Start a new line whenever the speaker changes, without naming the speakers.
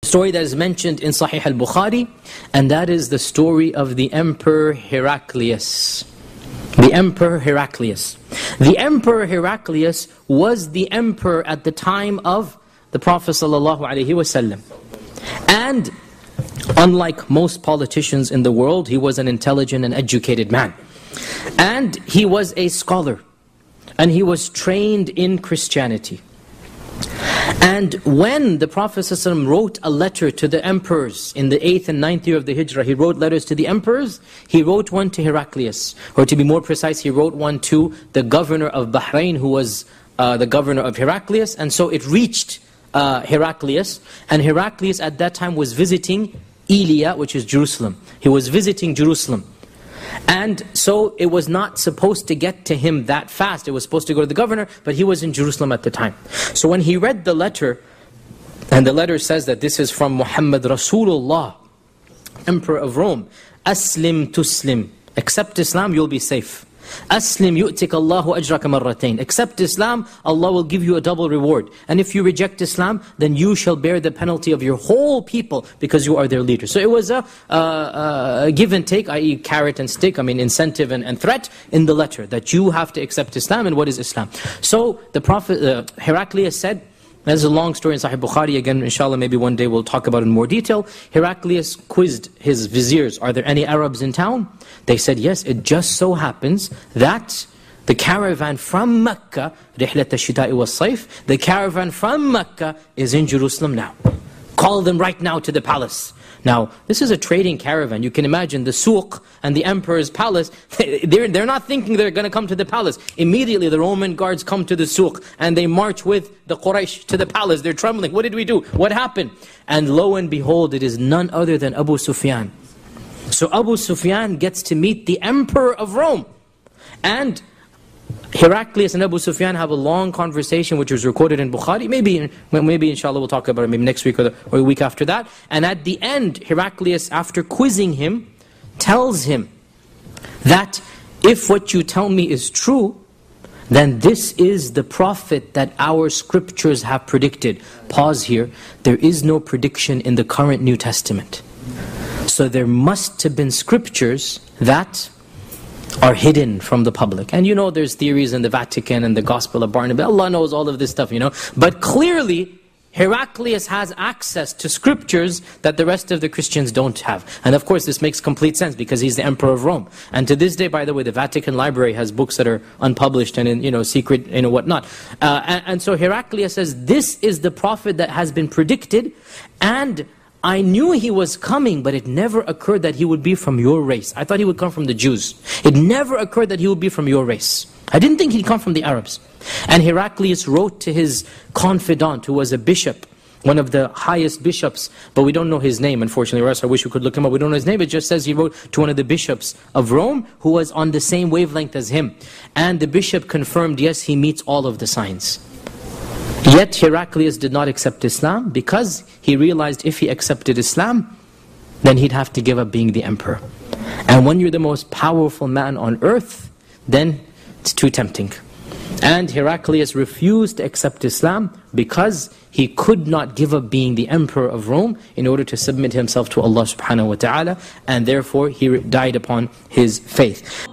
story that is mentioned in Sahih al-Bukhari, and that is the story of the Emperor Heraclius. The Emperor Heraclius. The Emperor Heraclius was the emperor at the time of the Prophet ﷺ. And unlike most politicians in the world, he was an intelligent and educated man. And he was a scholar. And he was trained in Christianity. And when the Prophet ﷺ wrote a letter to the emperors in the 8th and 9th year of the Hijrah, he wrote letters to the emperors, he wrote one to Heraclius. Or to be more precise, he wrote one to the governor of Bahrain, who was the governor of Heraclius. And so it reached Heraclius. And Heraclius at that time was visiting Elia, which is Jerusalem. He was visiting Jerusalem. And so it was not supposed to get to him that fast. It was supposed to go to the governor, but he was in Jerusalem at the time. So when he read the letter, and the letter says that this is from Muhammad Rasulullah, Emperor of Rome, Aslim tuslim, accept Islam, you'll be safe. Aslim yu'tik Allahu ajraka marratain. Accept Islam, Allah will give you a double reward. And if you reject Islam, then you shall bear the penalty of your whole people because you are their leader. So it was a give and take, i.e. carrot and stick, incentive and threat in the letter, that you have to accept Islam. And what is Islam? So the Prophet Heraclius said, there's a long story in Sahih Bukhari, again inshallah maybe one day we'll talk about it in more detail. Heraclius quizzed his viziers, are there any Arabs in town? They said yes, it just so happens that the caravan from Mecca, رحلة الشتاء والصيف, the caravan from Mecca is in Jerusalem now. Call them right now to the palace. Now, this is a trading caravan. You can imagine the souq and the emperor's palace, they're not thinking they're going to come to the palace. Immediately the Roman guards come to the souq and they march with the Quraysh to the palace. They're trembling. What did we do? What happened? And lo and behold, it is none other than Abu Sufyan. So Abu Sufyan gets to meet the emperor of Rome. And Heraclius and Abu Sufyan have a long conversation which was recorded in Bukhari. Maybe inshallah we'll talk about it maybe next week or a week after that. And at the end, Heraclius, after quizzing him, tells him that if what you tell me is true, then this is the prophet that our scriptures have predicted. Pause here. There is no prediction in the current New Testament. So there must have been scriptures that are hidden from the public. And you know there's theories in the Vatican and the Gospel of Barnabas. Allah knows all of this stuff, But clearly, Heraclius has access to scriptures that the rest of the Christians don't have. And of course this makes complete sense because he's the Emperor of Rome. And to this day, by the way, the Vatican Library has books that are unpublished and in secret, whatnot. And so Heraclius says, this is the prophet that has been predicted, and I knew he was coming, but it never occurred that he would be from your race. I thought he would come from the Jews. It never occurred that he would be from your race. I didn't think he'd come from the Arabs. And Heraclius wrote to his confidant, who was a bishop, one of the highest bishops, but we don't know his name, unfortunately, or else I wish we could look him up. We don't know his name. It just says he wrote to one of the bishops of Rome, who was on the same wavelength as him. And the bishop confirmed, yes, he meets all of the signs. Yet Heraclius did not accept Islam because he realized if he accepted Islam, then he'd have to give up being the emperor. And when you're the most powerful man on earth, then it's too tempting. And Heraclius refused to accept Islam because he could not give up being the emperor of Rome in order to submit himself to Allah subhanahu wa ta'ala, and therefore he died upon his faith.